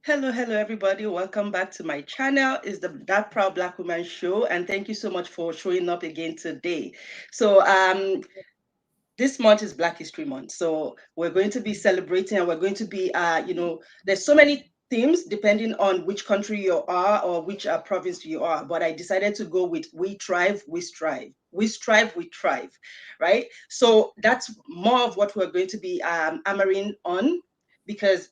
Hello, everybody. Welcome back to my channel. It's the That Proud Black Woman Show, and thank you so much for showing up again today. So, this month is Black History Month, so we're going to be celebrating, and we're going to be, there's so many themes depending on which country you are or which province you are. But I decided to go with "We Thrive, We Strive." We strive, we thrive, right? So that's more of what we're going to be hammering on because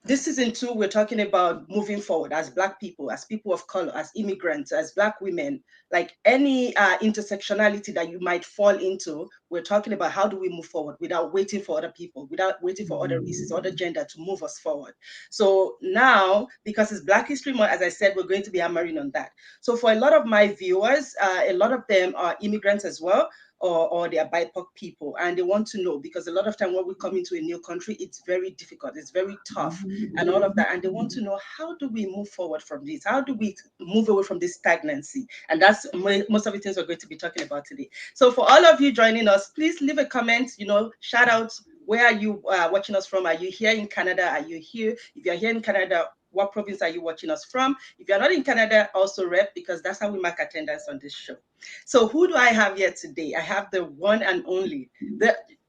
this season two, we're talking about moving forward as Black people, as people of color, as immigrants, as Black women, like any intersectionality that you might fall into. We're talking about how do we move forward without waiting for other people, without waiting for other races, other gender to move us forward. So now, because it's Black History Month, as I said, we're going to be hammering on that. So for a lot of my viewers, a lot of them are immigrants as well, or they are BIPOC people, and they want to know because a lot of time when we come into a new country, it's very difficult, it's very tough, and all of that, and they want to know how do we move forward from this? How do we move away from this stagnancy? And that's most of the things we're going to be talking about today. So for all of you joining us, please leave a comment. Shout out. Where are you watching us from? Are you here in Canada? Are you here? If you're here in Canada, what province are you watching us from? If you're not in Canada, also rep, because that's how we mark attendance on this show. So who do I have here today? I have the one and only.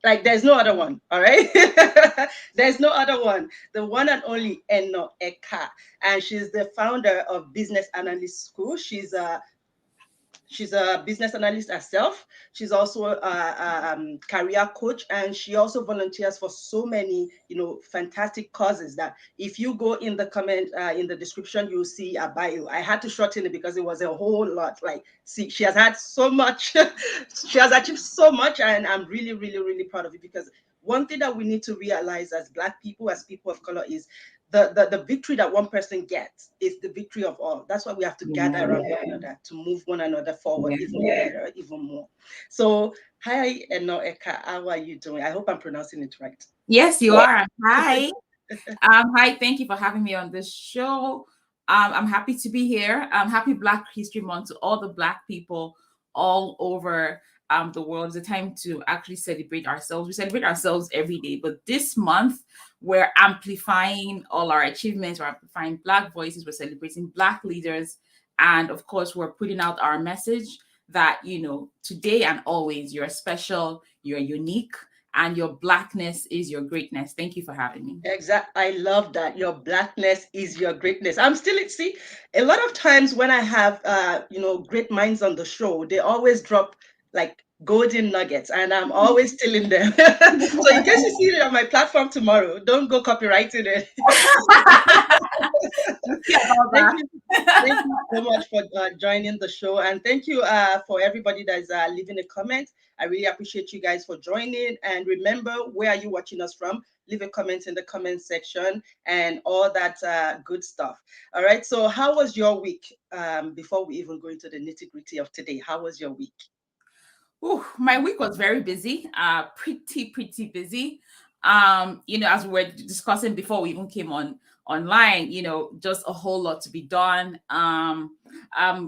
There's no other one, all right? There's no other one. The one and only Eno Eka. And she's the founder of Business Analyst School. She's a business analyst herself. She's also a career coach, and she also volunteers for so many, fantastic causes that if you go in the comment, in the description, you'll see a bio. I had to shorten it because it was a whole lot. See, she has had so much, she has achieved so much, and I'm really, really, really proud of it because one thing that we need to realize as Black people, as people of color, is the victory that one person gets is the victory of all. That's why we have to gather around one another to move one another forward even better, even more. So, hi, Eno Eka. How are you doing? I hope I'm pronouncing it right. Yes, you are. Hi. Hi. Thank you for having me on this show. I'm happy to be here. Happy Black History Month to all the Black people all over the world. It's a time to actually celebrate ourselves. We celebrate ourselves every day, but this month we're amplifying all our achievements. We're amplifying Black voices. We're celebrating Black leaders, and of course, we're putting out our message that today and always you're special, you're unique, and your Blackness is your greatness. Thank you for having me. Exactly. I love that. Your Blackness is your greatness. I'm still, see, a lot of times when I have, great minds on the show, they always drop like golden nuggets, and I'm always stealing them. So in case you see it on my platform tomorrow, don't go copywriting it. Thank you so much for joining the show, and thank you for everybody that's leaving a comment. I really appreciate you guys for joining. And remember, where are you watching us from? Leave a comment in the comment section and all that good stuff. All right. So, how was your week? Before we even go into the nitty-gritty of today, how was your week? My week was very busy. Pretty busy. As we were discussing before we even came online, just a whole lot to be done. I'm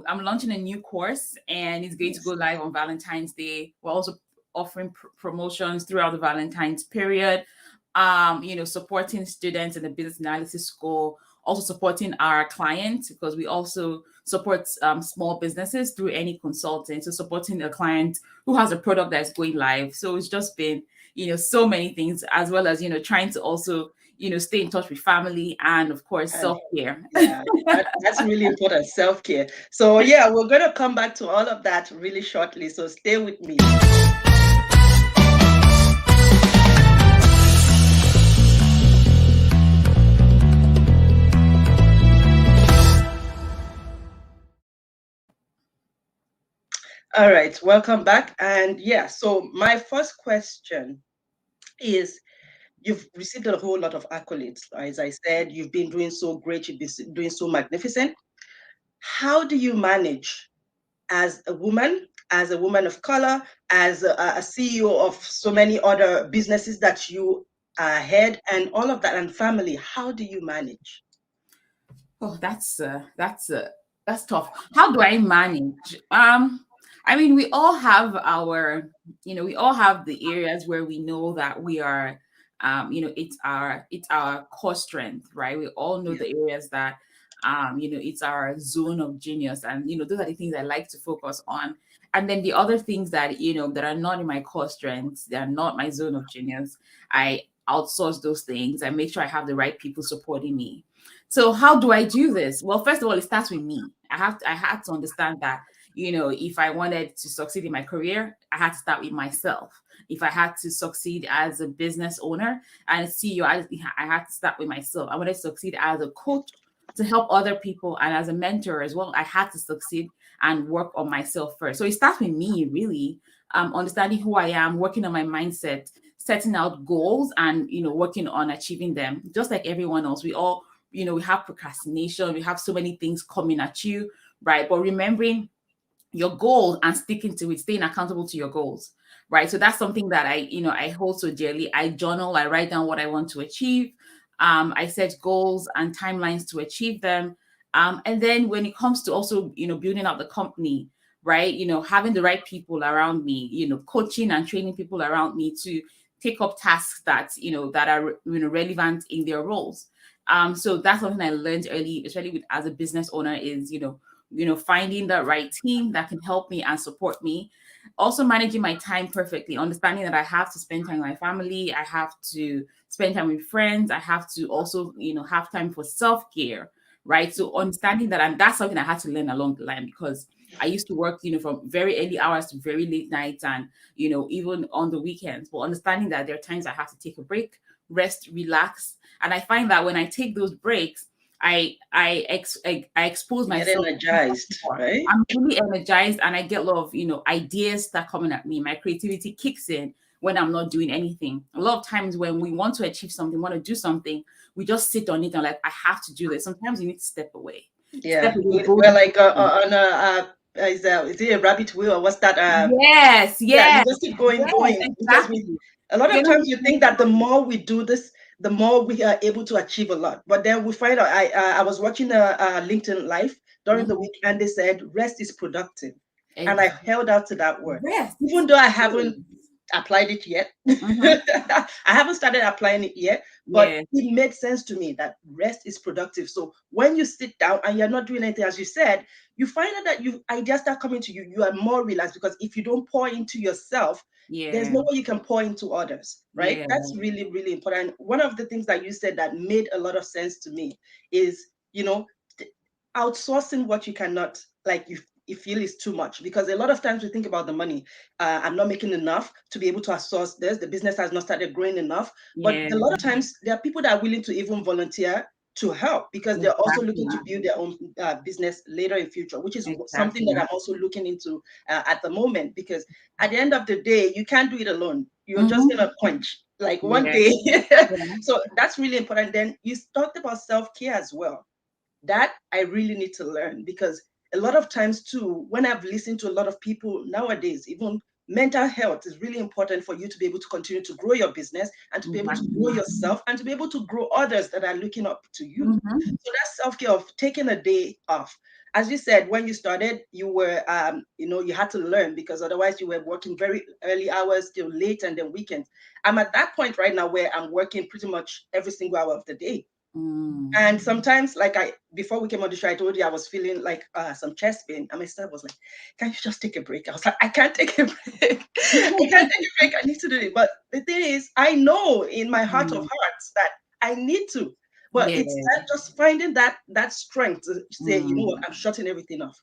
launching a new course, and it's going to go live on Valentine's Day. We're also offering promotions throughout the Valentine's period. Supporting students in the business analysis school, also supporting our clients because we also support small businesses through any consultant. So supporting a client who has a product that's going live. So it's just been, so many things, as well as, trying to also, stay in touch with family and of course, self-care. Yeah, that's really important, self-care. So yeah, we're going to come back to all of that really shortly. So stay with me. All right, welcome back. And yeah, so my first question is, you've received a whole lot of accolades. As I said, you've been doing so great, you've been doing so magnificent. How do you manage as a woman of color, as a CEO of so many other businesses that you head, and all of that, and family? How do you manage? Oh, that's tough. How do I manage? We all have we all have the areas where we know that we are It's our core strength, right? We all know Yeah. the areas that it's our zone of genius, and those are the things I like to focus on. And then the other things that that are not in my core strengths, they are not my zone of genius, I outsource those things. I make sure I have the right people supporting me. So how do I do this? Well, first of all, it starts with me. I had to understand that if I wanted to succeed in my career, I had to start with myself. If I had to succeed as a business owner and a CEO, I had to start with myself. I wanted to succeed as a coach to help other people, and as a mentor as well. I had to succeed and work on myself first. So it starts with me, really, understanding who I am, working on my mindset, setting out goals, and working on achieving them. Just like everyone else, we all we have procrastination, we have so many things coming at you, right? But remembering your goal and sticking to it, staying accountable to your goals, right? So that's something that I hold so dearly. I journal, I write down what I want to achieve. I set goals and timelines to achieve them. And then when it comes to also building out the company, right? Having the right people around me, coaching and training people around me to take up tasks that are relevant in their roles. So that's something I learned early, especially as a business owner, is finding the right team that can help me and support me. Also managing my time perfectly, understanding that I have to spend time with my family, I have to spend time with friends, I have to also, have time for self-care, right? So understanding that, and that's something I had to learn along the line, because I used to work, from very early hours to very late nights, and, even on the weekends. But understanding that there are times I have to take a break, rest, relax. And I find that when I take those breaks, I expose Get myself energized, more. right? I'm really energized, and I get a lot of ideas start coming at me. My creativity kicks in when I'm not doing anything. A lot of times when we want to achieve something, want to do something, we just sit on it and like, I have to do this. Sometimes you need to step away. Step Yeah. away, go We're do like something. on is it a rabbit wheel or what's that? Yes, Yeah, you yes, just keep going, yes, going, because we exactly. a lot You're of not times just you doing think it that the for more we do this, the more we are able to achieve a lot. But then we find out. I was watching a LinkedIn live during the Mhm. week, and they said rest is productive, and I Ex- held out to that word, even Rest. though I haven't applied it yet. Mm-hmm. I haven't started applying it yet, but Yeah, it made sense to me that rest is productive. So when you sit down and you're not doing anything, as you said, you find out that ideas start coming to you. You are more relaxed, because if you don't pour into yourself, there's yeah, no way you can pour into others, right? yeah, That's really, really important. One of the things that you said that made a lot of sense to me is, outsourcing what you cannot, like you feel is too much, because a lot of times we think about the money. I'm not making enough to be able to outsource this. The business has not started growing enough. But yeah. a lot of times there are people that are willing to even volunteer to help, because they're also looking to Exactly. build their own business later in future, which is something that Exactly. I'm also looking into at the moment. Because at the end of the day, you can't do it alone. You're just Mm-hmm. gonna punch like one Yeah. day. Yeah. So that's really important. Then you talked about self-care as well. That I really need to learn, because a lot of times too, when I've listened to a lot of people nowadays, even mental health is really important for you to be able to continue to grow your business, and to be able to grow Exactly. yourself, and to be able to grow others that are looking up to you. Mm-hmm. So that self-care of taking a day off. As you said, when you started, you were, you had to learn, because otherwise you were working very early hours till late, and then weekends. I'm at that point right now where I'm working pretty much every single hour of the day. Mm. And sometimes, like before we came on the show, I told you I was feeling like some chest pain. And my sister was like, "Can you just take a break?" I was like, "I can't take a break. I can't take a break. I need to do it." But the thing is, I know in my heart of Mm. hearts that I need to. But Yeah. it's that just finding that strength to say, you know what, Mm. I'm shutting everything off,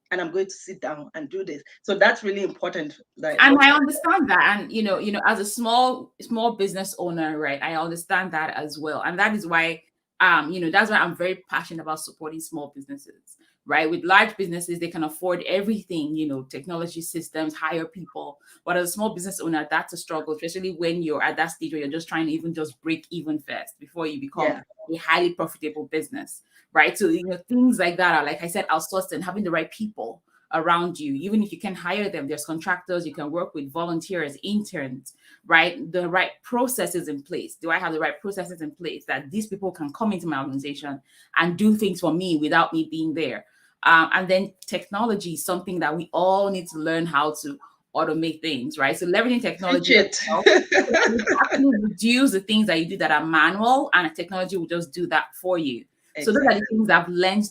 and I'm going to sit down and do this. So that's really important. Like And what? I understand that. And as a small business owner, right? I understand that as well. And that is why that's why I'm very passionate about supporting small businesses, right? With large businesses, they can afford everything, technology systems, hire people. But as a small business owner, that's a struggle, especially when you're at that stage where you're just trying to even just break even first before you become Yeah, a highly profitable business, right? So, things like that are, like I said, outsourcing, having the right people around you. Even if you can hire them, there's contractors, you can work with volunteers, interns, right? The right processes in place. Do I have the right processes in place that these people can come into my organization and do things for me without me being there? And then technology is something that we all need to learn how to automate things, right? So leveraging Preach technology as it. well, so that you actually reduce the things that you do that are manual, and technology will just do that for you. So those are the Exactly. things I've learned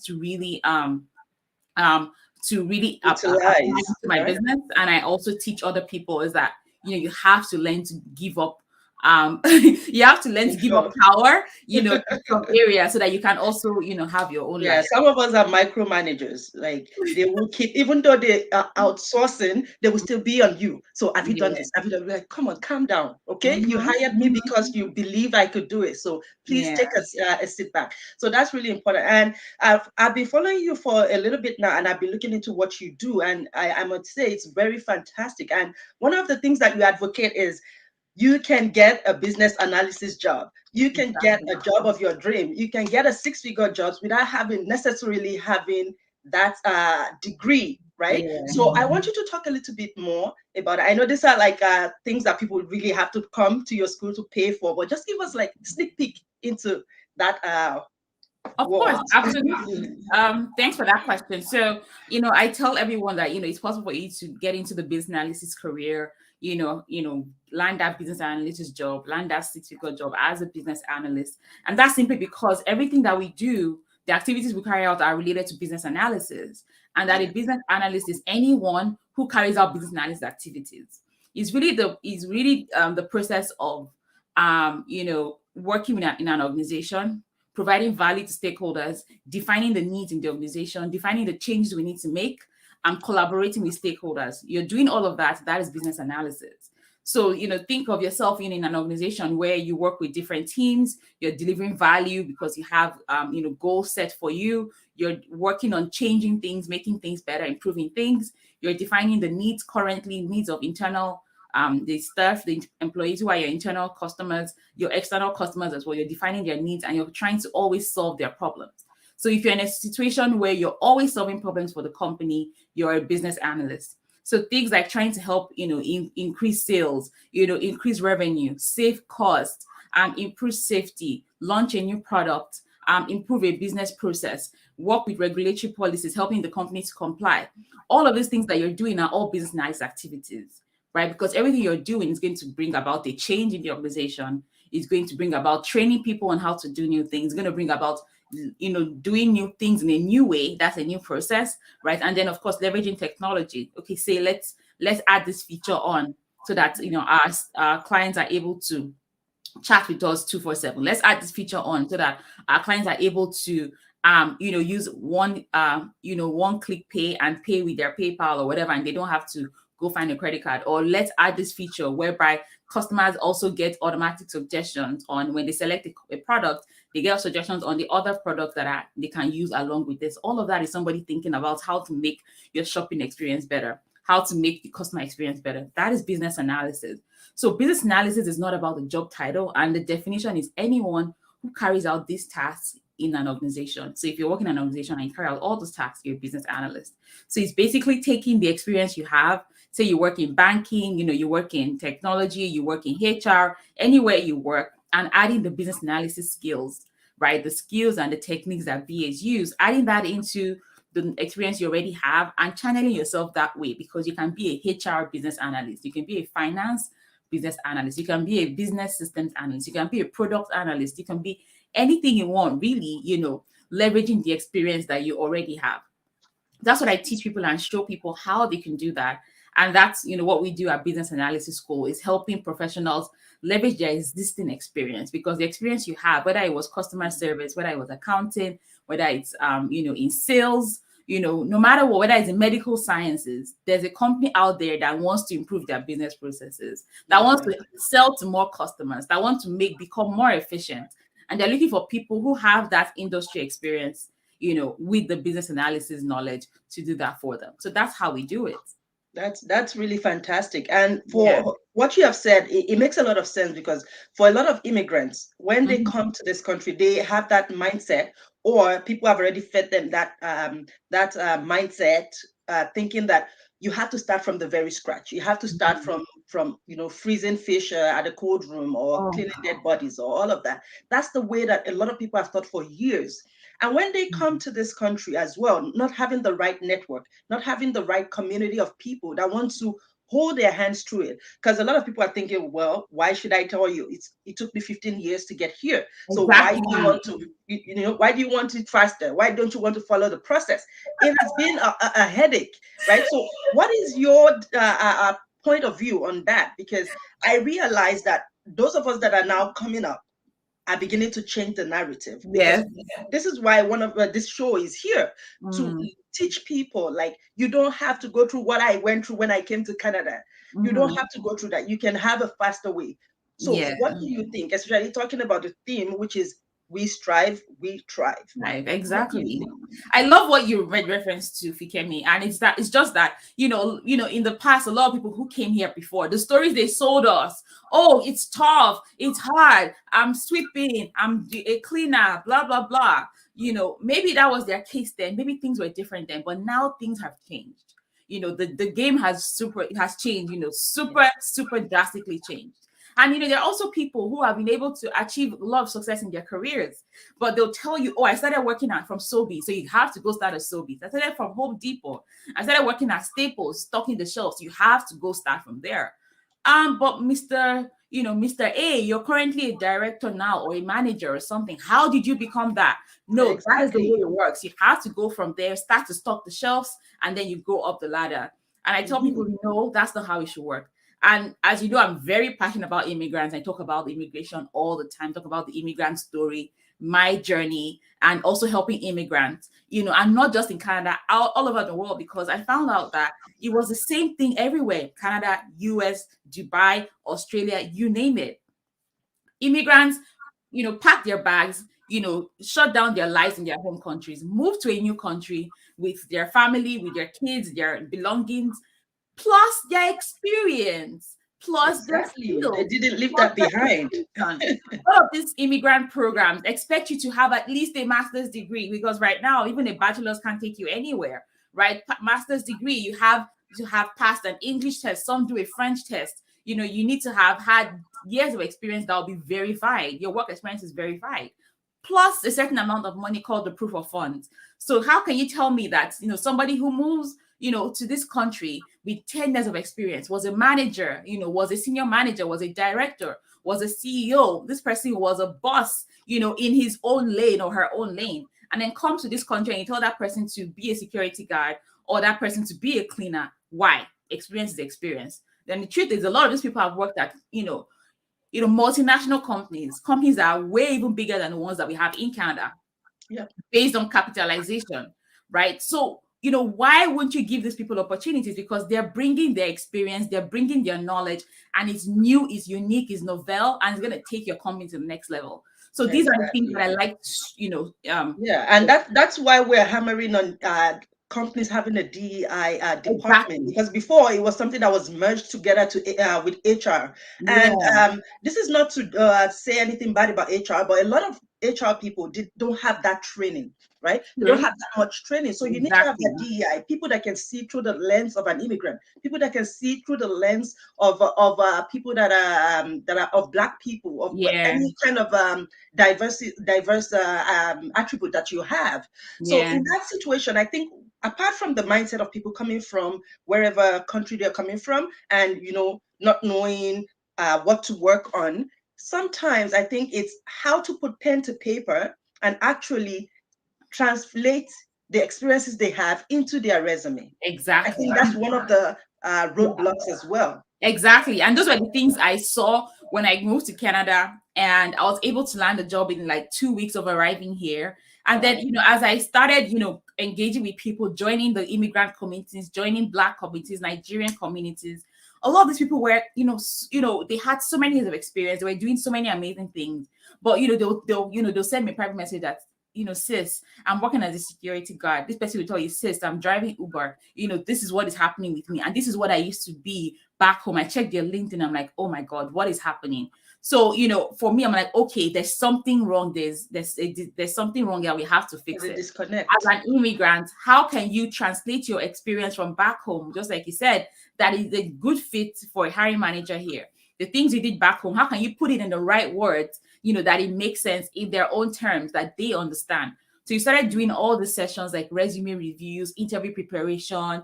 um, to really apply Utilize, to my right? business. And I also teach other people is that, you have to learn to give up. You have to learn to give up Control. power, in some areas so that you can also, have your own Yeah, life. some of us are micromanagers. Like they will keep, even though they are outsourcing, they will still be on you. So have you done Yeah. this? Have you done? Like, come on, calm down. Okay, you Hmm. hired me because you believe I could do it. So please Yeah. take a sit back. So that's really important. And I've been following you for a little bit now, and I've been looking into what you do, and I must say it's very fantastic. And one of the things that you advocate is you can get a business analysis job. You can get Exactly. a job of your dream. You can get a six-figure job without necessarily having that degree, right? Yeah. So I want you to talk a little bit more about it. I know these are like things that people really have to come to your school to pay for, but just give us like sneak peek into that Of course, world. absolutely. Thanks for that question. So, I tell everyone that, it's possible for you to get into the business analysis career, land that business analyst job, land that six-figure job as a business analyst. And that's simply because everything that we do, the activities we carry out are related to business analysis. And that a Yeah. business analyst is anyone who carries out business analysis activities. It's really the process of working in an organization, providing value to stakeholders, defining the needs in the organization, defining the changes we need to make, and collaborating with stakeholders. You're doing all of that. That is business analysis. So, think of yourself in an organization where you work with different teams, you're delivering value because you have, goals set for you. You're working on changing things, making things better, improving things. You're defining the needs currently, needs of internal the staff, the employees who are your internal customers, your external customers as well. You're defining their needs and you're trying to always solve their problems. So if you're in a situation where you're always solving problems for the company, you're a business analyst. So things like trying to help, increase sales, increase revenue, save costs, improve safety, launch a new product, improve a business process, work with regulatory policies, helping the company to comply. All of these things that you're doing are all business analysis activities, right? Because everything you're doing is going to bring about a change in the organization. It's going to bring about training people on how to do new things. It's going to bring about, doing new things in a new way. That's a new process, right? And then of course leveraging technology. Okay, say let's add this feature on so that our clients are able to chat with us 247. Let's add this feature on so that our clients are able to use one click pay and pay with their PayPal or whatever, and they don't have to go find a credit card. Or let's add this feature whereby customers also get automatic suggestions on when they select a product, they get suggestions on the other products they can use along with this. All of that is somebody thinking about how to make your shopping experience better, how to make the customer experience better. That is business analysis. So business analysis is not about the job title, and the definition is anyone who carries out these tasks in an organization. So if you're working in an organization and you carry out all those tasks, you're a business analyst. So it's basically taking the experience you have. Say you work in banking, you work in technology, you work in HR, anywhere you work, and adding the business analysis skills, right? The skills and the techniques that BAs use, adding that into the experience you already have and channeling yourself that way, because you can be a HR business analyst, you can be a finance business analyst, you can be a business systems analyst, you can be a product analyst, you can be anything you want, really, leveraging the experience that you already have. That's what I teach people and show people how they can do that. And that's, what we do at Business Analysis School is helping professionals leverage their existing experience, because the experience you have, whether it was customer service, whether it was accounting, whether it's, in sales, no matter what, whether it's in medical sciences, there's a company out there that wants to improve their business processes, that wants to Exactly. sell to more customers, that want to become more efficient. And they're looking for people who have that industry experience, with the business analysis knowledge to do that for them. So that's how we do it. That's really fantastic. And Yeah. for what you have said, it makes a lot of sense because for a lot of immigrants, when they Mhm. come to this country, they have that mindset, or people have already fed them that mindset, thinking that you have to start from the very scratch. You have to start Mhm. from freezing fish at a cold room or Oh, cleaning dead bodies or all of that. That's the way that a lot of people have thought for years. And when they come mhm. to this country as well, not having the right network, not having the right community of people that want to hold their hands through it. Because a lot of people are thinking, well, why should I tell you? It took me 15 years to get here. So why do you Exactly. want to, why do you want it faster? Why don't you want to follow the process? It has been a headache, right? So what is your point of view on that? Because I realize that those of us that are now coming up are beginning to change the narrative, because Yes. this is why one of this show is here to Mm. teach people, like, you don't have to go through what I went through when I came to Canada. You don't Mhm. have to go through that. You can have a faster way. So Yeah. what do you think, especially talking about the theme, which is we strive, we thrive? Right, What do you exactly. think? I love what you made reference to, Fikemi, and it's just that in the past, a lot of people who came here before, the stories they sold us, oh, it's tough, it's hard, I'm sweeping, a cleaner, blah blah blah. Maybe that was their case then, maybe things were different then, but now things have changed. The game has changed, super drastically changed. And there are also people who have been able to achieve a lot of success in their careers, but they'll tell you, "Oh, I started working from Sobeys, so you have to go start at Sobeys. I started from Home Depot. I started working at Staples, stocking the shelves. You have to go start from there." But Mr. A, you're currently a director now or a manager or something. How did you become that? No, that is the way Exactly. it works. You have to go from there, start to stock the shelves, and then you go up the ladder. And I tell Mhm. people, no, that's not how it should work. And as you know, I'm very passionate about immigrants. I talk about immigration all the time, talk about the immigrant story, my journey, and also helping immigrants, and not just in Canada, all over the world, because I found out that it was the same thing everywhere: Canada, US, Dubai, Australia, you name it. Immigrants, pack their bags, shut down their lives in their home countries, move to a new country with their family, with their kids, their belongings, plus their experience, plus their Exactly. They skills, didn't leave plus that their behind. education. All of these immigrant programs expect you to have at least a master's degree, because right now, even a bachelor's can't take you anywhere, right? Master's degree, you have to have passed an English test, some do a French test. You need to have had years of experience that will be verified. Your work experience is verified, plus a certain amount of money called the proof of funds. So how can you tell me that somebody who moves to this country with 10 years of experience, was a manager, was a senior manager, was a director, was a CEO, this person was a boss, in his own lane or her own lane, and then comes to this country and you tell that person to be a security guard or that person to be a cleaner? Why? Experience is experience. Then the truth is, a lot of these people have worked at, multinational companies that are way even bigger than the ones that we have in Canada, Yeah. based on capitalization, right? So, why won't you give these people opportunities? Because they're bringing their experience, they're bringing their knowledge, and it's new, it's unique, it's novel, and it's going to take your company to the next level. So these are the things that Exactly. I like, Yeah, and that's why we're hammering on companies having a DEI department, exactly. because before it was something that was merged together to with HR. And Yeah, this is not to say anything bad about HR, but a lot of HR people don't have that training, right? They don't true. have that much training. So you need to have Exactly. that DEI, people that can see through the lens of an immigrant, people that can see through the lens of people that are of Black people, of Yeah, any kind of diverse attribute that you have. So yeah, in that situation, I think, apart from the mindset of people coming from wherever country they're coming from, and not knowing what to work on, sometimes I think it's how to put pen to paper and actually translate the experiences they have into their resume. I exactly. think that's one of the roadblocks as well. Exactly. And those were the things I saw when I moved to Canada, and I was able to land a job in like 2 weeks of arriving here. And then, Wow. as I started, engaging with people, joining the immigrant communities, joining Black communities, Nigerian communities, a lot of these people were, they had so many years of experience. They were doing so many amazing things. But, they'll send me a private message that, sis, I'm working as a security guard. This person will tell you, sis, I'm driving Uber. This is what is happening with me. And this is what I used to be back home. I checked their LinkedIn. I'm like, oh my God, what is happening? So, for me, I'm like, okay, there's something wrong. There's something wrong here. We have to There's fix a it. disconnect. As an immigrant, how can you translate your experience from back home, just like you said, that is a good fit for a hiring manager here? The things you did back home, how can you put it in the right words, that it makes sense in their own terms that they understand, So you started doing all the sessions like resume reviews, interview preparation,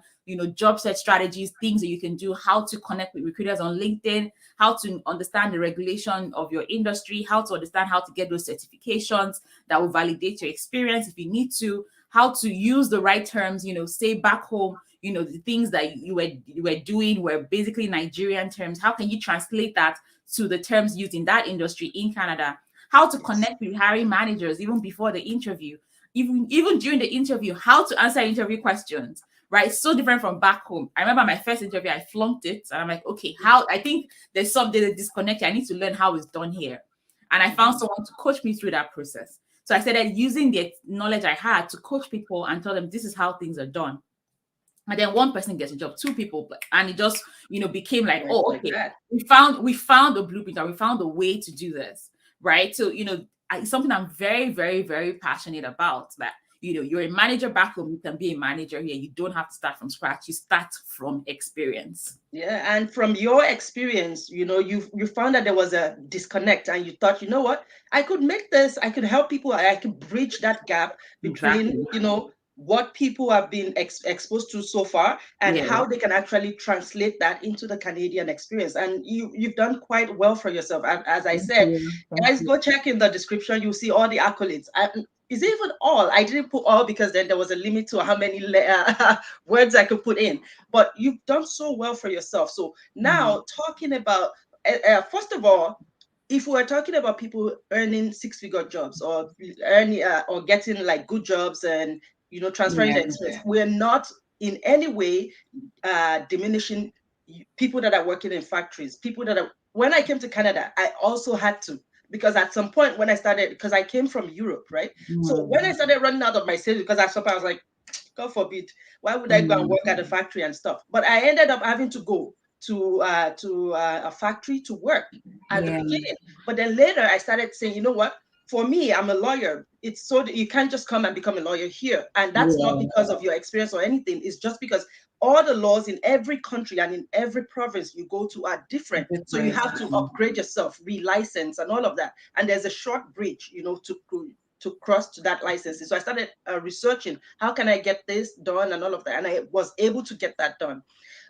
job search strategies, things that you can do, how to connect with recruiters on LinkedIn, how to understand the regulation of your industry, how to understand how to get those certifications that will validate your experience if you need to, how to use the right terms, say back home, the things that you were doing were basically Nigerian terms. How can you translate that to the terms used in that industry in Canada? How to connect with hiring managers even before the interview, even during the interview, how to answer interview questions, right? So different from back home. I remember my first interview, I flunked it, and I'm like, okay, I think there's something that disconnect. I need to learn how it's done here. And I found someone to coach me through that process. So I started using the knowledge I had to coach people and tell them this is how things are done. And then one person gets a job, two people, and it just became like, oh, okay, we found a blueprint, or we found a way to do this, right? So it's something I'm very, very, very passionate about. That you're a manager back home, you can be a manager here. You don't have to start from scratch. You start from experience. Yeah, and from your experience, you found that there was a disconnect, and you thought, you know what, I could make this, I could help people, I could bridge that gap between, what people have been exposed to so far, and how they can actually translate that into the Canadian experience. And you've done quite well for yourself. As I said, guys, go check in the description. You'll see all the accolades. Is it even all? I didn't put all because then there was a limit to how many words I could put in. But you've done so well for yourself. So now talking about, first of all, if we're talking about people earning six-figure jobs or earning or getting like good jobs and transferring the experience, we're not in any way diminishing people that are working in factories. People that are. When I came to Canada, I also had to, because at some point when I started, because I came from Europe, right? So when I started running out of my savings, because at some point I was like, God forbid, why would I go and work at a factory and stuff? But I ended up having to go to a factory to work at the beginning. But then later I started saying, you know what? For me, I'm a lawyer. It's so that you can't just come and become a lawyer here. And that's not because of your experience or anything. It's just because all the laws in every country and in every province you go to are different. So you have to upgrade yourself, relicense and all of that. And there's a short bridge, to cross to that licensing. So I started researching, how can I get this done and all of that. And I was able to get that done.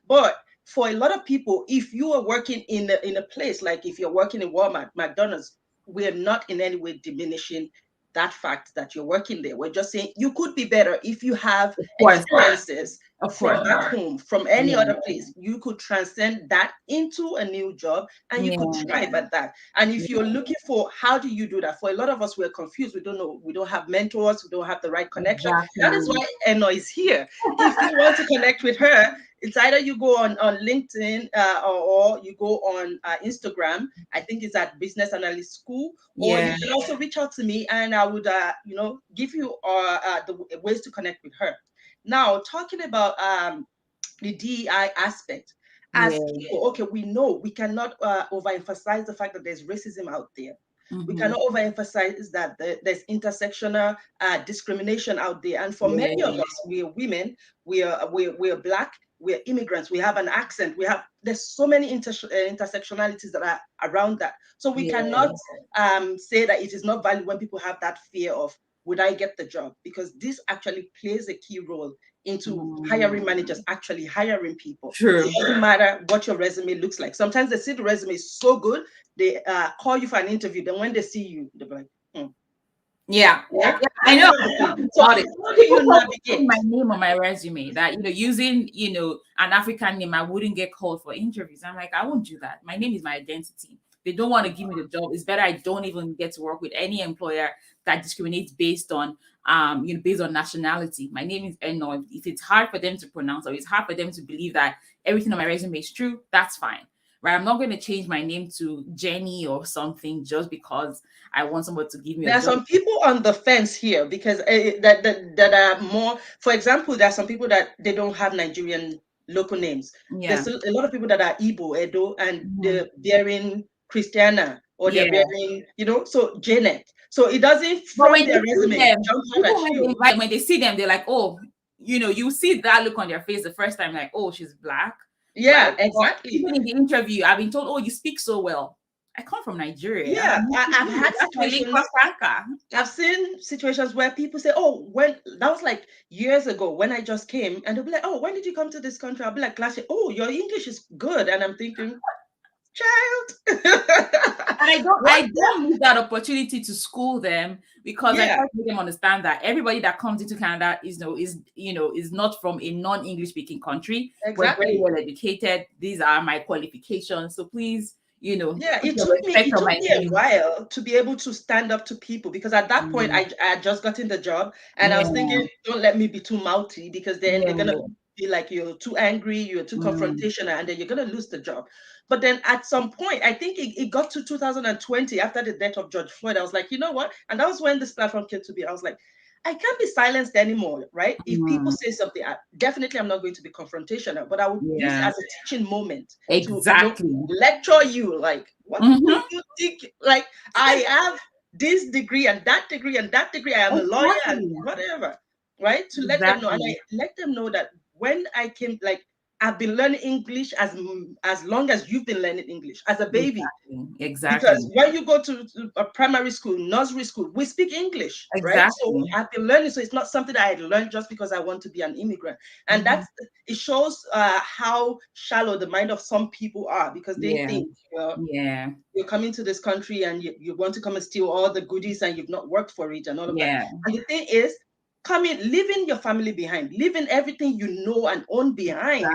But for a lot of people, if you are working in a place, like if you're working in Walmart, McDonald's, we're not in any way diminishing that fact that you're working there. We're just saying you could be better if you have experiences from back home, from any other place. You could transcend that into a new job and you could thrive at that. And if you're looking for how do you do that, for a lot of us, we're confused. We don't know. We don't have mentors. We don't have the right connection. That is why Eno is here. If you want to connect with her, it's either you go on LinkedIn or you go on Instagram. I think it's at Business Analyst School. Or you can also reach out to me and I would, give you the ways to connect with her. Now, talking about the DEI aspect, as people, okay, we know we cannot overemphasize the fact that there's racism out there. We cannot overemphasize that there's intersectional discrimination out there. And for many of us, we are women, we are Black, we're immigrants, we have an accent, there's so many intersectionalities that are around that. So we cannot say that it is not valid when people have that fear of, would I get the job? Because this actually plays a key role into hiring managers actually hiring people. True. It doesn't matter what your resume looks like. Sometimes they see the resume is so good, they call you for an interview. Then when they see you, they're like, Yeah, I know. So how do you navigate? My name on my resume that using an African name, I wouldn't get called for interviews. I'm like, I won't do that. My name is my identity. They don't want to give me the job. It's better I don't even get to work with any employer that discriminates based on based on nationality. My name is Eno. If it's hard for them to pronounce or it's hard for them to believe that everything on my resume is true, that's fine. Right? I'm not going to change my name to Jenny or something just because I want somebody to give me a job. There are some people on the fence here because that are more, for example, there are some people that they don't have Nigerian local names. There's a lot of people that are Igbo, Edo, and they're bearing Christiana or they're bearing, so Janet. So it doesn't from their resume jump out at you. When they see them, they're like, oh, you see that look on their face the first time, like, oh, she's Black. Yeah, right? exactly. Even in the interview, I've been told, oh, you speak so well. I come from Nigeria. Yeah, I've had That's my lingua situations. franca. I've seen situations where people say, "Oh, when that was like years ago when I just came," and they'll be like, "Oh, when did you come to this country?" I'll be like, "Last year." "Oh, your English is good," and I'm thinking, "Child, And what?" I don't use that opportunity to school them, because I Yeah, try to make them understand that everybody that comes into Canada is not from a non-English speaking country. We're very exactly. well educated. These are my qualifications. So please, Yeah, put your respect it on took my me a name. while to be able to stand up to people, because at that point Mm, I had just gotten the job, and I was yeah, thinking, don't let me be too mouthy, because then they're gonna yeah. be like, you're too angry, you're too Mm, confrontational, and then you're gonna lose the job. But then at some point, I think it got to 2020, after the death of George Floyd, I was like, you know what? And that was when this platform came to be. I was like, I can't be silenced anymore, right? If people mm, say something, definitely I'm not going to be confrontational, but I would use it yeah, as a teaching moment to, exactly. lecture you. Like, what do Mhm, you think? Like, I have this degree and that degree and that degree. I am a lawyer and exactly. whatever, right? To let them know. And I Exactly. let them know that when I came, like, I've been learning English as long as you've been learning English as a baby. Exactly. Because Exactly. when you go to a primary school, nursery school, we speak English, right? So Exactly. I've been learning. So it's not something that I learned just because I want to be an immigrant. And Mhm. it shows how shallow the mind of some people are, because they Yeah. think, well, Yeah. you're coming to this country and you want to come and steal all the goodies, and you've not worked for it and all of that. Yeah. And the thing is, coming, leaving your family behind, leaving everything you know and own behind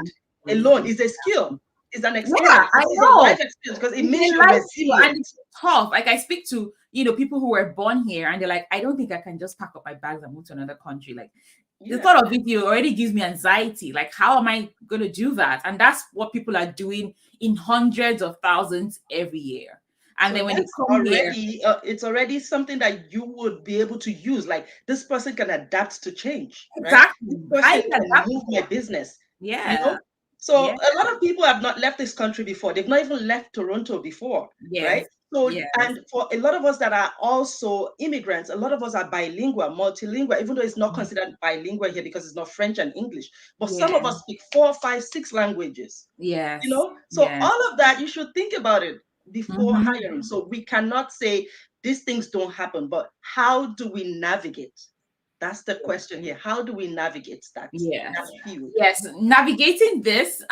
Exactly. alone is a skill, is an Yeah, experience, I it's a life know. experience, because it It's means a you're life skill, and resilient. it's tough. Like, I speak to, people who were born here, and they're like, I don't think I can just pack up my bags and move to another country. Like, the Yeah. thought of it already gives me anxiety. Like, how am I going to do that? And that's what people are doing in hundreds of thousands every year. And So then when they that's come here, already it's already something that you would be able to use. Like, this person can adapt to change, right? exactly, This highly person can move my adaptable. business, you Yeah. know. So Yeah. a lot of people have not left this country before. They've not even left Toronto before, right? Yes. So, Yes. and for a lot of us that are also immigrants, a lot of us are bilingual, multilingual, even though it's not considered bilingual here because it's not French and English. But some of Yeah. us speak 4, 5, 6 languages, you Yes. know. So Yeah. all of that, you should think about it before Mhm. hiring. So we cannot say these things don't happen, but how do we navigate? That's the question here. How do we navigate Yes. that field? Yes. Navigating this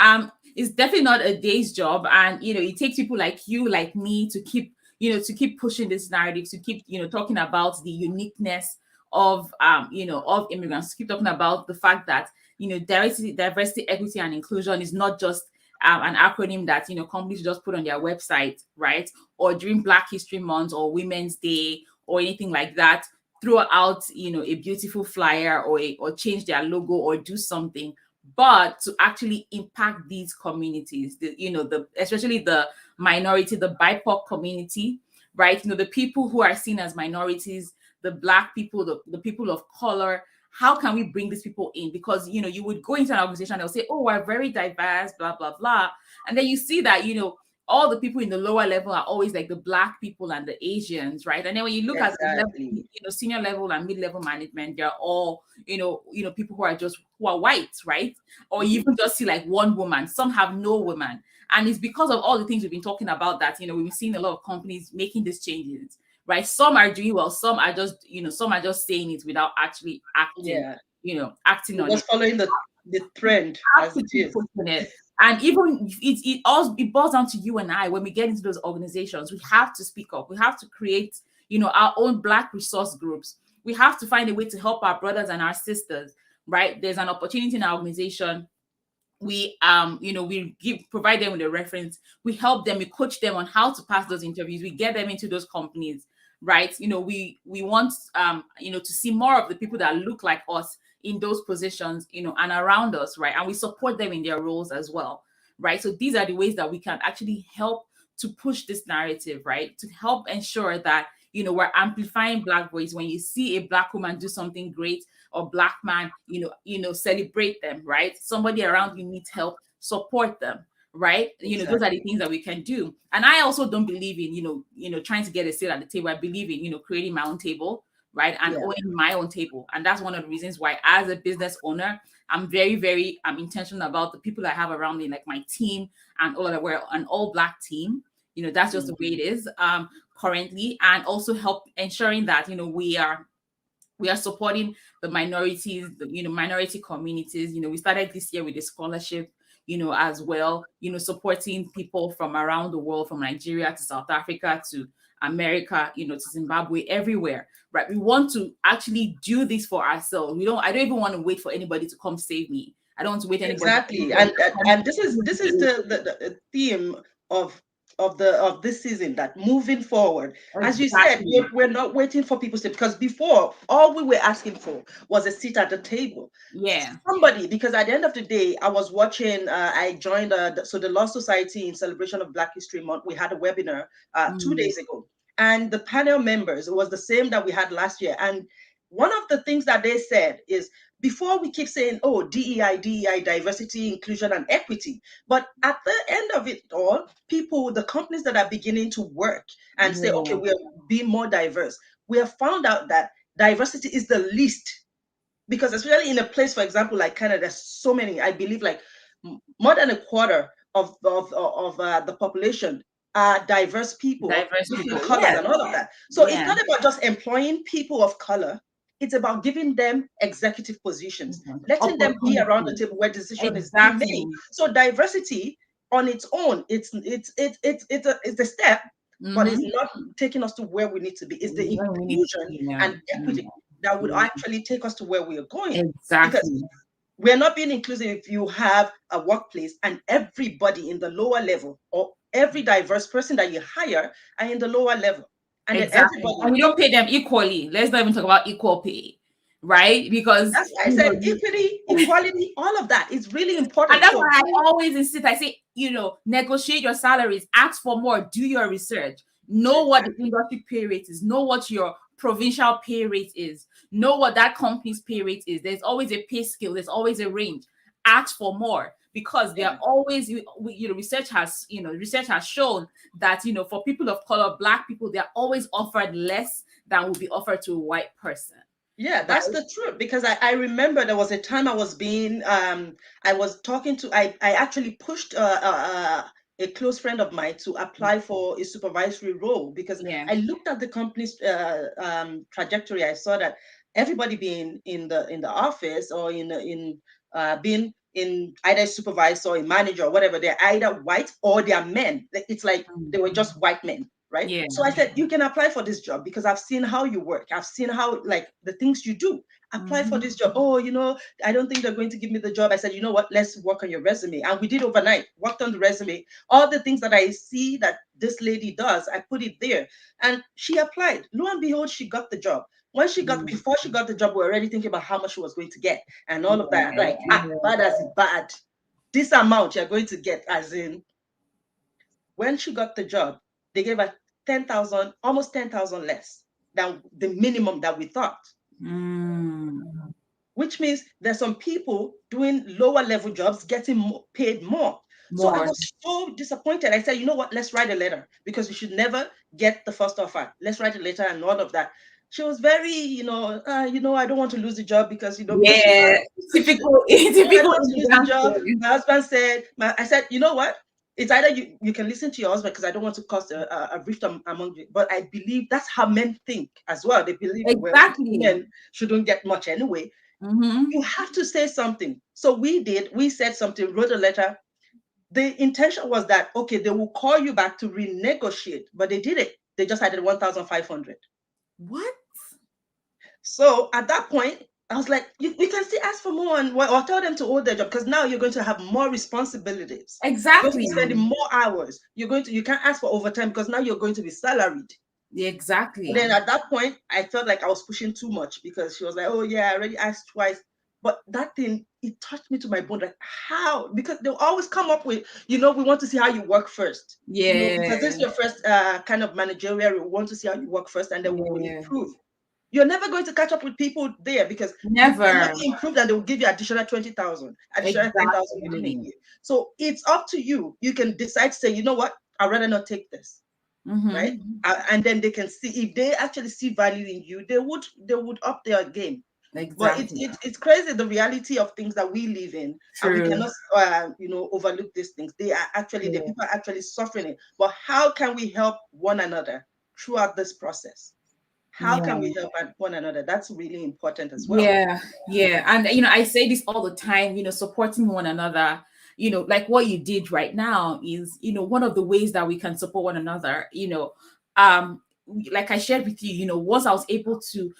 is definitely not a day's job. And it takes people like you, like me, to keep pushing this narrative, to keep, talking about the uniqueness of immigrants, to keep talking about the fact that, diversity, equity, and inclusion is not just an acronym that companies just put on their website, right? Or during Black History Month or Women's Day or anything like that, throw out a beautiful flyer or change their logo or do something, but to actually impact these communities, the especially the minority, the BIPOC community, right? The people who are seen as minorities, the Black people, the people of color. How can we bring these people in? Because you would go into an organization, they'll say, oh, we're very diverse, blah blah blah, and then you see that all the people in the lower level are always like the Black people and the Asians, right? And then when you look at the level, Exactly. senior level and mid-level management, they're all, people who are white, right? Or you Mhm. even just see like one woman. Some have no woman. And it's because of all the things we've been talking about that, we've been seeing a lot of companies making these changes, right? Some are doing well, some are just saying it without actually Yeah. acting We're on it. just following the trend Have as to it keep is. pushing it. And even it boils down to you and I. When we get into those organizations, we have to speak up. We have to create, our own Black resource groups. We have to find a way to help our brothers and our sisters, right? There's an opportunity in our organization. We provide them with a reference. We help them, we coach them on how to pass those interviews. We get them into those companies, right? We want to see more of the people that look like us in those positions, and around us, right? And we support them in their roles as well, right? So these are the ways that we can actually help to push this narrative, right? To help ensure that we're amplifying Black voice. When you see a Black woman do something great, or Black man, celebrate them, right? Somebody around you needs help, support them, right? Those are the Exactly. things that we can do. And I also don't believe in trying to get a seat at the table. I believe in creating my own table, right? And Yeah. owning my own table. And that's one of the reasons why, as a business owner, I'm very, very intentional about the people I have around me, like my team and all of that. We're an all Black team. That's just the way it is currently, and also help ensuring that we are supporting the minorities, minority communities. We started this year with a scholarship, as well, supporting people from around the world, from Nigeria to South Africa to America, to Zimbabwe, everywhere, right? We want to actually do this for ourselves. I don't even want to wait for anybody to come save me. I don't want to wait Exactly, anybody and this is the theme of of this season, that moving forward, as you said, exactly. we're not waiting for people to, because before all we were asking for was a seat at the table. Yeah. Somebody, because at the end of the day, I was watching. I joined the Law Society, in celebration of Black History Month. We had a webinar 2 days ago, and the panel members, it was the same that we had last year, and one of the things that they said is, before we keep saying, oh, DEI, diversity, inclusion, and equity, but at the end of it all, the companies that are beginning to work and say, okay, Yeah. we're being more diverse, we have found out that diversity is the least, because especially in a place, for example, like Canada, there's so many, I believe, like more than a quarter of the population are diverse people of Diverse different people. colors Yeah. and all of that. So it's Yeah. not about just employing people of color. It's about giving them executive positions, letting them be around the Opportunity. table where decision is being Exactly. made. So diversity on its own, it's a step, but it's not taking us to where we need to be. It's the Where we need to inclusion be now. and equity that would actually take us to where we are going. Because Exactly. we're not being inclusive if you have a workplace and everybody in the lower level, or every diverse person that you hire, are in the lower level. And then Exactly. And everybody, we don't pay them equally. Let's not even talk about equal pay, right? Because that's why I said equity, equality, all of that is really and important. that's So why I always insist. I say, negotiate your salaries, ask for more, do your research, know what the industry pay rate is, know what your provincial pay rate is, know what that company's pay rate is. There's always a pay scale, there's always a range. Ask for more, because they are always, research has shown that, for people of color, Black people, they're always offered less than would be offered to a white person. yeah, that's the truth. Because I remember there was a time I was talking to, I actually pushed a close friend of mine to apply for a supervisory role, because I looked at the company's trajectory. I saw that everybody being in the office, or being in either supervisor or a manager or whatever, they're either white or they're men. It's like they were just white men, right? Yeah. So I said, you can apply for this job because I've seen how you work. I've seen how, like, the things you do. Apply for this job. Oh, I don't think they're going to give me the job. I said, you know what? Let's work on your resume. And we did overnight, worked on the resume. All the things that I see that this lady does, I put it there. And she applied. Lo and behold, she got the job. Before she got the job, we were already thinking about how much she was going to get and all of that. Like, bad as in bad. This amount you're going to get, as in, when she got the job, they gave her 10,000, almost 10,000 less than the minimum that we thought. Which means there's some people doing lower level jobs getting paid more. So I was so disappointed. I said, you know what? Let's write a letter, because you should never get the first offer. Let's write a letter and all of that. She was very, I don't want to lose the job because, Yeah, typical, I don't typical want to lose the job. My husband said, I said, you know what? It's either you can listen to your husband, because I don't want to cause a rift among you. But I believe that's how men think as well. They believe, well, men shouldn't get much anyway. You have to say something. So we did. We said something, wrote a letter. The intention was that, okay, they will call you back to renegotiate, but they did it. They just added 1,500. What? So at that point, I was like, we can still ask for more, or tell them to hold their job, because now you're going to have more responsibilities. Exactly. You're going to be spending more hours. You can't ask for overtime, because now you're going to be salaried. Exactly. And then at that point, I felt like I was pushing too much, because she was like, oh yeah, I already asked twice. But that thing, it touched me to my bone. Like, how? Because they'll always come up with, we want to see how you work first. Yeah. Because this is your first kind of managerial. We want to see how you work first, and then we will improve. You're never going to catch up with people there, because never. You cannot improve, and they will give you additional 20,000, additional 10,000 within a year. So it's up to you. You can decide to say, you know what, I'd rather not take this. Right? And then they can see, if they actually see value in you, they would up their game. But Exactly. it's crazy, the reality of things that we live in, and we True. cannot overlook these things. They are actually, the Yeah. people are actually suffering it. But how can we help one another throughout this process? How can Yeah. we help one another? That's really important as well. Yeah, yeah. And I say this all the time, supporting one another, like what you did right now is, one of the ways that we can support one another, um like I shared with you, once I was able to,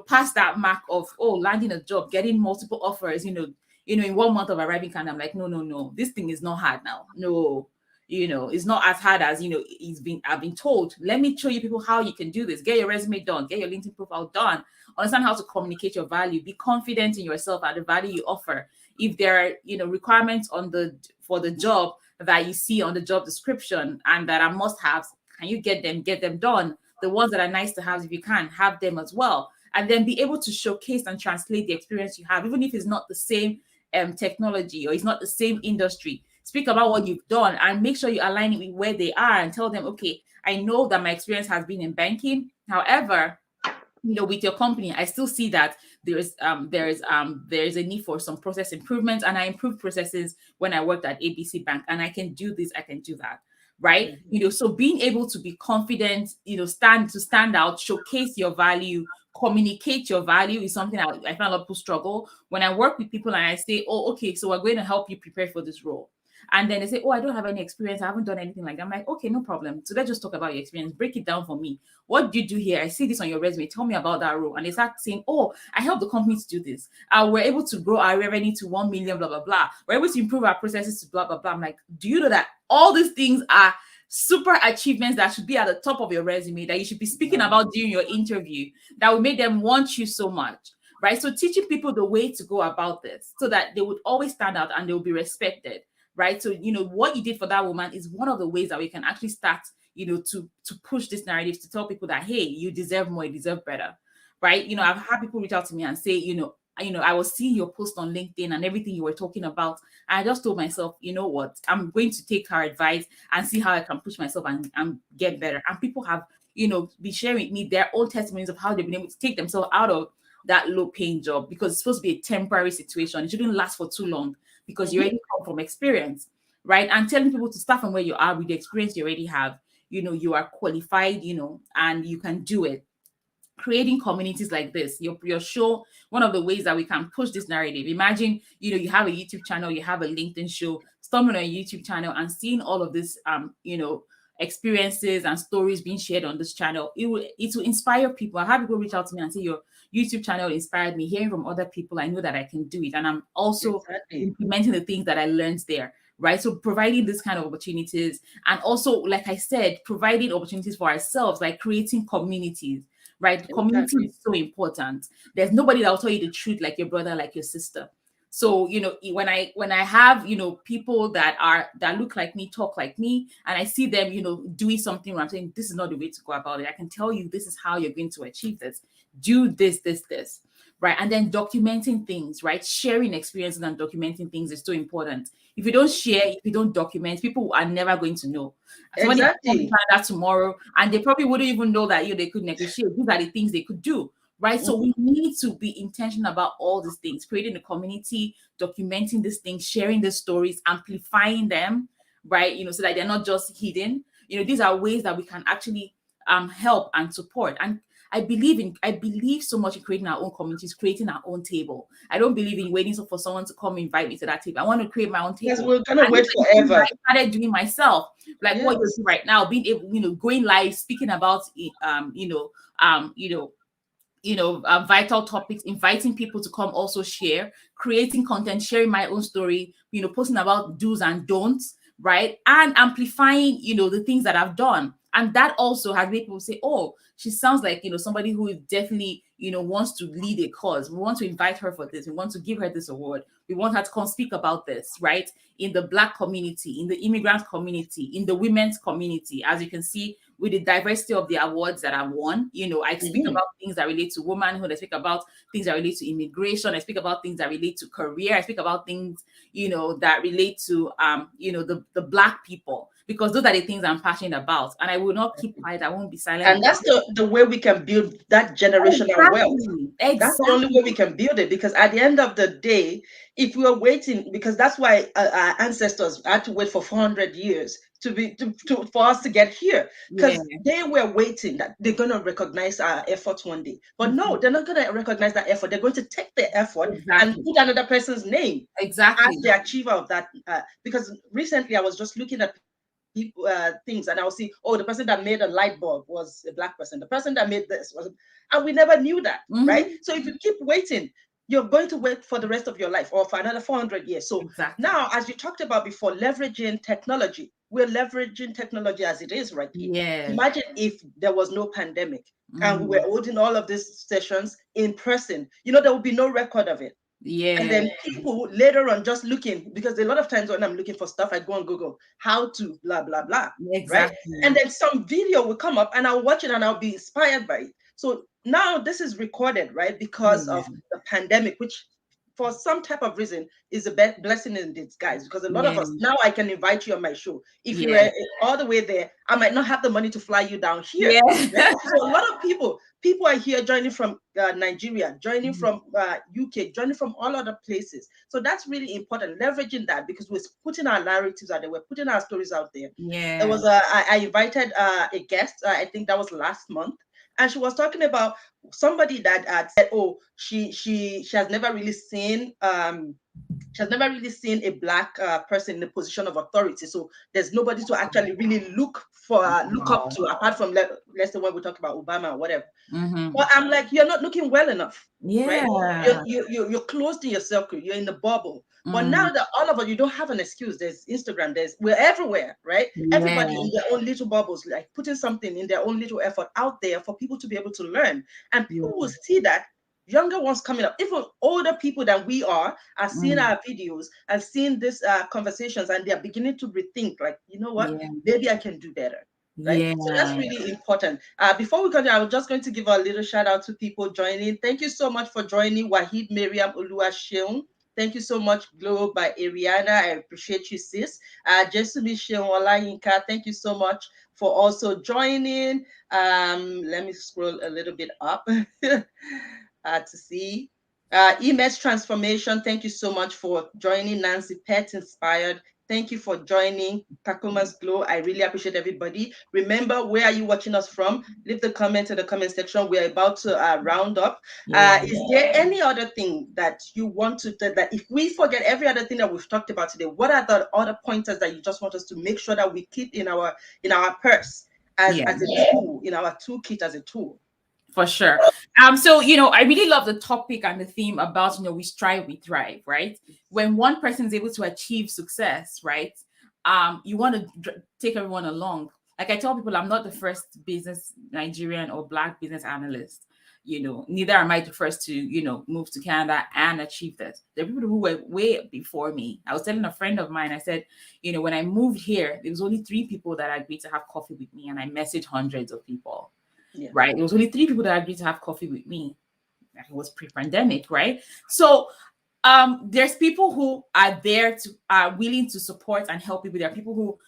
pass that mark of landing a job, getting multiple offers, in 1 month of arriving Canada, I'm like, no, no, no, this thing is not hard now. No, it's not as hard as I've been told. Let me show you people how you can do this. Get your resume done, get your LinkedIn profile done, understand how to communicate your value, be confident in yourself and the value you offer. If there are requirements for the job that you see on the job description and that are must haves, can you get them done? The ones that are nice to have, if you can, have them as well, and then be able to showcase and translate the experience you have, even if it's not the same technology or it's not the same industry. Speak about what you've done and make sure you align it with where they are and tell them, okay, I know that my experience has been in banking. However, with your company, I still see that there is a need for some process improvements, and I improved processes when I worked at ABC Bank, and I can do this, I can do that, right? Mhm. So being able to be confident, stand out, showcase your value, communicate your value is something I find a lot of people struggle. When I work with people and I say, oh, okay, so we're going to help you prepare for this role, and then they say, oh, I don't have any experience, I haven't done anything like that. I'm like, okay, no problem. So let's just talk about your experience, break it down for me. What do you do here? I see this on your resume. Tell me about that role. And they start saying, oh, I helped the company to do this. We're able to grow our revenue to 1 million, blah, blah, blah. We're able to improve our processes to blah, blah, blah. I'm like, do you know that all these things are super achievements that should be at the top of your resume, that you should be speaking Wow. about during your interview, that will make them want you so much, right? So teaching people the way to go about this so that they would always stand out and they will be respected, right? So, what you did for that woman is one of the ways that we can actually start, to push this narrative, to tell people that, hey, you deserve more, you deserve better, right? I've had people reach out to me and say, I was seeing your post on LinkedIn and everything you were talking about. I just told myself, you know what, I'm going to take her advice and see how I can push myself and get better. And people have, be sharing with me their own testimonies of how they've been able to take themselves out of that low paying job, because it's supposed to be a temporary situation. It shouldn't last for too long because you Mhm. already come from experience, right? And telling people to start from where you are with the experience you already have. You are qualified, and you can do it. Creating communities like this, your show, one of the ways that we can push this narrative. Imagine, you have a YouTube channel, you have a LinkedIn show, stumbling on a YouTube channel and seeing all of this, experiences and stories being shared on this channel. It will inspire people. I have people reach out to me and say, your YouTube channel inspired me. Hearing from other people, I know that I can do it, and I'm also Exactly. implementing the things that I learned there, right? So providing this kind of opportunities, and also, like I said, providing opportunities for ourselves, like creating communities, right? Community Exactly. is so important. There's nobody that will tell you the truth like your brother, like your sister. So, when I have, people that look like me, talk like me, and I see them, doing something where I'm saying this is not the way to go about it, I can tell you this is how you're going to achieve this. Do this, right? And then documenting things, right? Sharing experiences and documenting things is so important. If you don't share, if you don't document, people are never going to know. Somebody can come to Exactly. Canada tomorrow and they probably wouldn't even know that they could negotiate. These are the things they could do, right? So Mhm. we need to be intentional about all these things, creating a community, documenting these things, sharing the stories, amplifying them, right? So that they're not just hidden. These are ways that we can actually help and support. And I believe so much in creating our own communities, creating our own table. I don't believe in waiting for someone to come invite me to that table. I want to create my own Because table. we're gonna And these wait are the things that forever. I started doing myself, like what you're Yes. doing right now, being able, going live, speaking about um, you know, vital topics, inviting people to come also share, creating content, sharing my own story, posting about do's and don'ts, right? And amplifying, the things that I've done. And that also has made people say, oh, she sounds like, somebody who is definitely, wants to lead a cause. We want to invite her for this. We want to give her this award. We want her to come speak about this, right? In the Black community, in the immigrant community, in the women's community. As you can see, with the diversity of the awards that I've won, I speak Mhm. about things that relate to womanhood. I speak about things that relate to immigration. I speak about things that relate to career. I speak about things, that relate to, the Black people. because those are the things I'm passionate about. And I will not keep quiet. I won't be silent And about that's it. the way we can build that generational wealth. Exactly. That's the only way we Exactly. can build it, because at the end of the day, if we are waiting, because that's why our ancestors had to wait for 400 years for us to get here, Yeah. because they were waiting that they're going to recognize our efforts one day. But no, Mhm. they're not going to recognize that effort. They're going to take the effort and Exactly. put another person's name as Exactly. the achiever of that. Because recently I was just looking at people things, and I'll see, oh, the person that made a light bulb was a black person. The person that made this was, and we never knew that, right? Hmm. So if you keep waiting, you're going to wait for the rest of your life or for another 400 years. So Exactly. now, as you talked about before, leveraging technology, we're leveraging technology as it is right here. Yeah. Imagine if there was no pandemic and we were Mhm. holding all of these sessions in person. You know, there would be no record of it. And Yeah. then people later on just looking, because a lot of times when I'm looking for stuff, I go on Google, how to blah, blah, blah, right? And Exactly. then some video will come up and I'll watch it and I'll be inspired by it. So now this is recorded, right? Because Yeah. of the pandemic, which for some type of reason is a blessing in disguise, because a lot of Yeah. us now, I can invite you on my show. If you Yeah. were all the way there, I might not have the money to fly you down here, Yeah. right? So a lot of people are here joining from Nigeria, joining from UK, joining from all other places. So that's really important, leveraging that, because we're putting our narratives out there, we're putting our stories out there. There Yeah. was I invited a guest, I think that was last month, and she was talking about somebody that had said, oh, she has never really seen she has never really seen a black person in a position of authority. So there's nobody to actually really look up Wow. to, apart from let's say when we talk about Obama or whatever. Mm-hmm. But I'm like, you're not looking well enough, right? Yeah. You're closed in your circle. You're in the bubble. But Mm. now that all of us, you don't have an excuse. There's Instagram. We're everywhere, right? Everybody Yeah. in their own little bubbles, like putting something in their own little effort out there for people to be able to learn, and Yeah. people will see that. Younger ones coming up, even older people than we are seeing Mm. our videos and seeing these conversations, and they're beginning to rethink, like, you know what, Yeah. maybe I can do better, right? So that's Yeah. really important. Before we continue, I was just going to give a little shout out to people joining. Thank you so much for joining. Wahid Miriam Oluwaseun. Thank you so much, Glow by Ariana. I appreciate you, sis. Jesumi Sheon Olayinka, thank you so much for also joining. Let me scroll a little bit up to see. Image Transformation, thank you so much for joining. Nancy Pet Inspired, thank you for joining. Takuma's Glow, I really appreciate everybody. Remember, where are you watching us from? Leave the comment in the comment section. We're about to round up. Yeah. Is there any other thing that you want to, that if we forget every other thing that we've talked about today, what are the other pointers that you just want us to make sure that we keep in our purse Yeah. as a tool, in our toolkit as a tool? For sure. So I really love the topic and the theme about we strive, we thrive, right? When one person is able to achieve success, right? You want to take everyone along. Like I tell people, I'm not the first business Nigerian or black business analyst. Neither am I the first to move to Canada and achieve this. There are people who were way before me. I was telling a friend of mine, I said, when I moved here, there was only 3 people that agreed to have coffee with me, and I messaged hundreds of people. Yeah. Right? It was only 3 people that agreed to have coffee with me. It was pre-pandemic, right? So there's people who are there to are willing to support and help people. There are people who,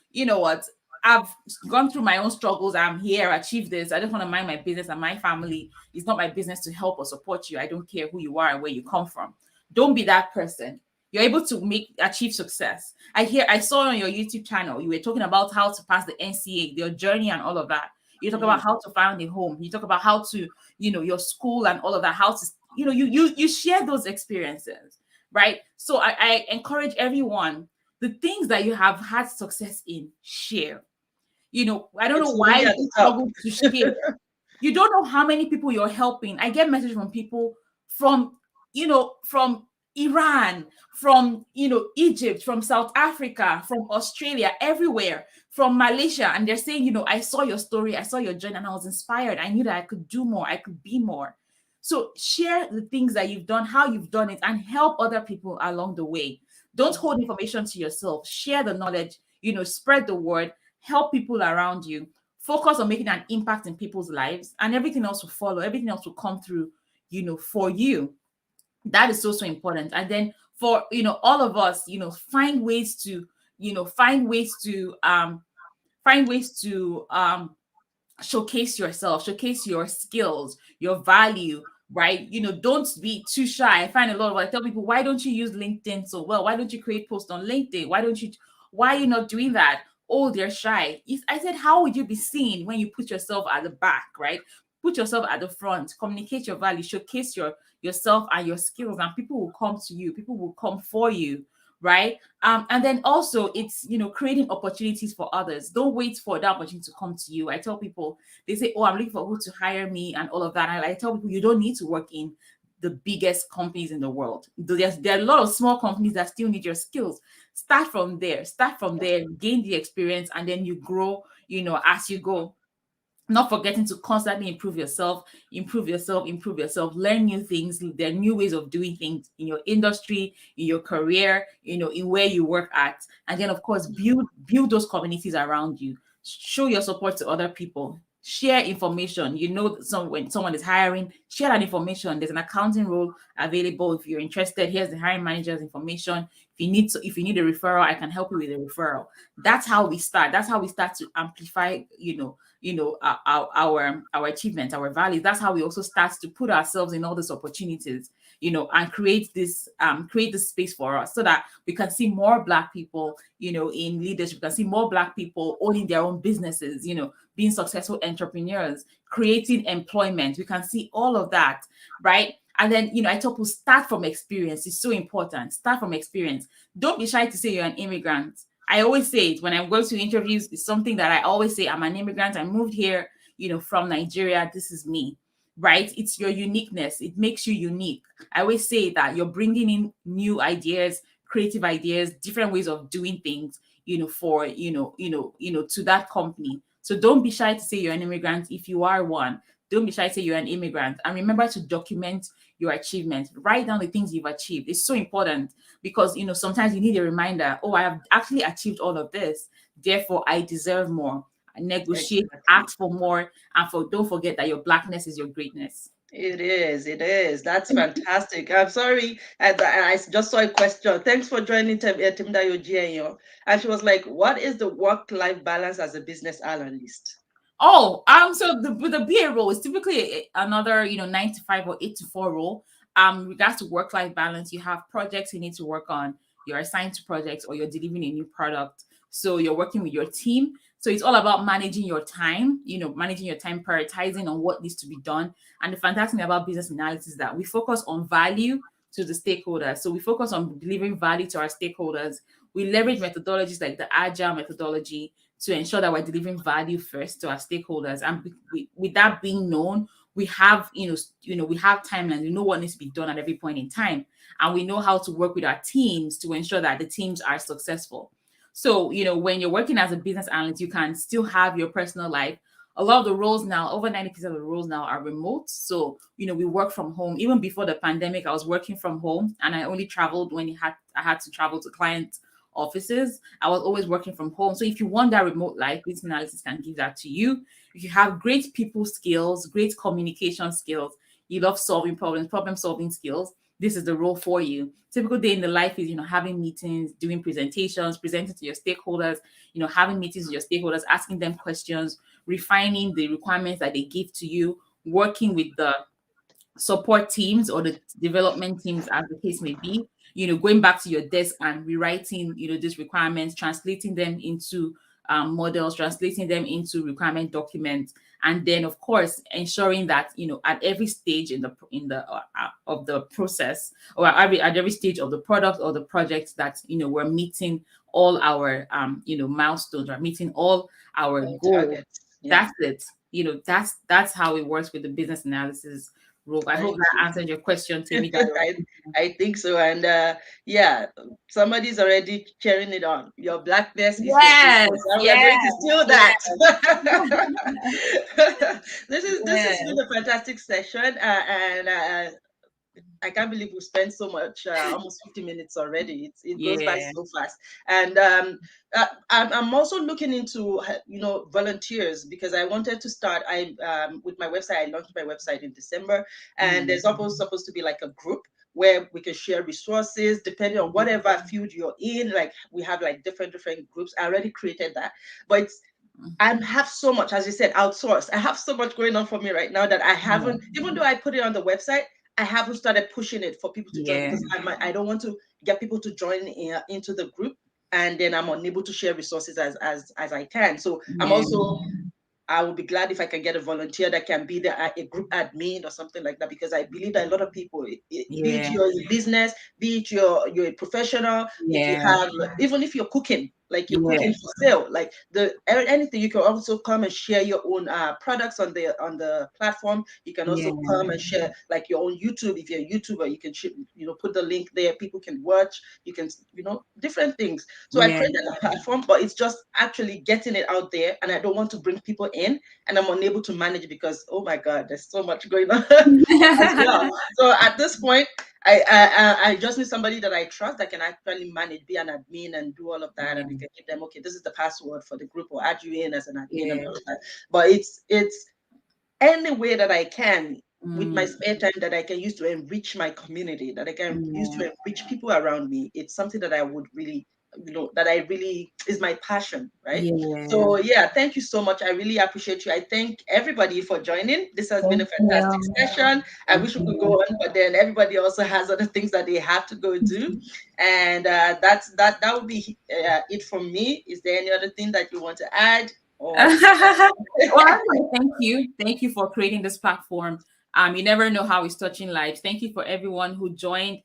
I've gone through my own struggles. I'm here, achieve this. I just want to mind my business and my family. It's not my business to help or support you. I don't care who you are and where you come from. Don't be that person. You're able to achieve success. I saw on your YouTube channel, you were talking about how to pass the NCA, your journey and all of that. You talk about how to find a home. You talk about how to, your school and all of that, how to, you share those experiences, right? So I encourage everyone, the things that you have had success in, share. I don't know It's why me at you the top. struggle to share. You don't know how many people you're helping. I get messages from people from Iran, from Egypt, from South Africa, from Australia, everywhere, from Malaysia, and they're saying, I saw your story, I saw your journey, and I was inspired. I knew that I could do more, I could be more. So share the things that you've done, how you've done it, and help other people along the way. Don't hold information to yourself. Share the knowledge, spread the word, help people around you. Focus on making an impact in people's lives, and everything else will follow. Everything else will come through, for you. That is so important. And then for all of us, find ways to Find ways to showcase yourself, showcase your skills, your value, right? Don't be too shy. I find a lot of, I tell people, why don't you use LinkedIn so well? Why don't you create posts on LinkedIn? Why are you not doing that? Oh, they're shy. If I said, how would you be seen when you put yourself at the back, right? Put yourself at the front, communicate your value, showcase yourself and your skills, and people will come to you, people will come for you, right? And then also it's creating opportunities for others. Don't wait for that opportunity to come to you. I tell people, they say, oh, I'm looking for who to hire me and all of that. And I tell people, you don't need to work in the biggest companies in the world. There are a lot of small companies that still need your skills. Start from there, gain the experience, and then you grow, as you go. Not forgetting to constantly improve yourself, learn new things. There are new ways of doing things in your industry, in your career, in where you work at. And then, of course, build those communities around you. Show your support to other people. Share information. When someone is hiring, share that information. There's an accounting role available. If you're interested, here's the hiring manager's information. If you need a referral, I can help you with a referral. That's how we start. That's how we start to amplify, our achievements, our values. That's how we also start to put ourselves in all these opportunities, and create this space for us, so that we can see more Black people, in leadership. We can see more Black people owning their own businesses, being successful entrepreneurs, creating employment. We can see all of that, right? And then, I tell people, start from experience. It's so important. Start from experience. Don't be shy to say you're an immigrant. I always say it when I go to interviews. It's something that I always say. I'm an immigrant. I moved here, from Nigeria. This is me, right? It's your uniqueness. It makes you unique. I always say that you're bringing in new ideas, creative ideas, different ways of doing things, for, to that company. So don't be shy to say you're an immigrant if you are one. Don't be shy to say you're an immigrant. And remember to document your achievements. Write down the things you've achieved. It's so important because, sometimes you need a reminder. Oh, I have actually achieved all of this. Therefore, I deserve more. Negotiate, Exactly. ask for more, and don't forget that your Blackness is your greatness. It is. It is. That's fantastic. I'm sorry. I just saw a question. Thanks for joining Timdayo GNO. And she was like, what is the work-life balance as a business analyst? Oh, so the BA role is typically another, 9 to 5 or 8 to 4 role. In regards to work-life balance, you have projects you need to work on. You're assigned to projects or you're delivering a new product. So you're working with your team. So it's all about managing your time, prioritizing on what needs to be done. And the fantastic thing about business analysis is that we focus on value to the stakeholders. So we focus on delivering value to our stakeholders. We leverage methodologies like the agile methodology to ensure that we're delivering value first to our stakeholders. And with that being known, we have, we have timelines. We know what needs to be done at every point in time, and we know how to work with our teams to ensure that the teams are successful. So, when you're working as a business analyst, you can still have your personal life. A lot of the roles now, over 90% of the roles now are remote. So, we work from home. Even before the pandemic, I was working from home, and I only traveled when I had to travel to clients' offices. I was always working from home. So if you want that remote life, business analysis can give that to you. If you have great people skills, great communication skills, you love solving problems, problem solving skills, this is the role for you. Typical day in the life is, having meetings, doing presentations, presenting to your stakeholders, having meetings with your stakeholders, asking them questions, refining the requirements that they give to you, working with the support teams or the development teams, as the case may be, going back to your desk and rewriting, these requirements, translating them into models, translating them into requirement documents, and then of course ensuring that at every stage of the process, or at every stage of the product or the project, that we're meeting all our milestones, or meeting all our goals. Targets. Yeah. That's it. That's how it works with the business analysis role. I hope Thank that you. answered your question, Timmy. I think so. And yeah, somebody's already cheering it on. Your Blackness is your Yes, greatness. And we are going to yes, steal yes, that. This has yes, been a fantastic session. And I can't believe we spent so much, almost 50 minutes already. It goes by yeah. so fast. And I'm also looking into, volunteers, because I wanted to start. With my website, I launched my website in December, and Mm. there's supposed to be like a group where we can share resources depending on whatever field you're in. Like we have like different groups. I already created that, but I have so much, as you said, outsourced. I have so much going on for me right now that I haven't, even though I put it on the website, I haven't started pushing it for people to join Yeah. because I don't want to get people to join into the group, and then I'm unable to share resources as I can. So I'm Yeah. also, I would be glad if I can get a volunteer that can be a group admin or something like that, because I believe that a lot of people, be it Yeah. your business, be it you're a professional, if you Yeah. have, even if you're cooking, like you're Yeah. cooking for sale, like anything, you can also come and share your own products on the platform. You can Yeah. also come and share like your own YouTube. If you're a YouTuber, you can put the link there. People can watch. You can different things. So I Yeah. created a platform, but it's just actually getting it out there, and I don't want to bring people in, and I'm unable to manage because, oh my God, there's so much going on as well. So at this point, I just need somebody that I trust that can actually manage, be an admin, and do all of that, Yeah. and we can give them, okay, this is the password for the group, or add you in as an admin and Yeah. all of that. But it's any way that I can with my Mm, spare time that I can use to enrich my community, that I can use yeah. to enrich people around me. It's something that I would really, that I really is my passion, right? Yeah. So yeah, thank you so much. I really appreciate you. I thank everybody for joining. This has been a Thank fantastic you. session. I Thank wish we could go you. on, but then everybody also has other things that they have to go do. And that would be it from me. Is there any other thing that you want to add? Or Well, I want to thank you. Thank you for creating this platform. You never know how it's touching lives. Thank you for everyone who joined,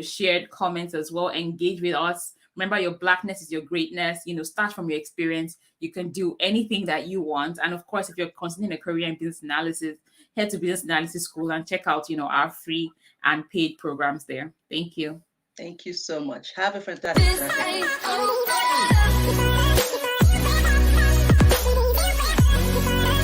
shared comments as well, engage with us. Remember, your blackness is your greatness. Start from your experience. You can do anything that you want. And of course, if you're considering a career in business analysis, head to Business Analysis School and check out, our free and paid programs there. Thank you. thank you so much. Have a fantastic day.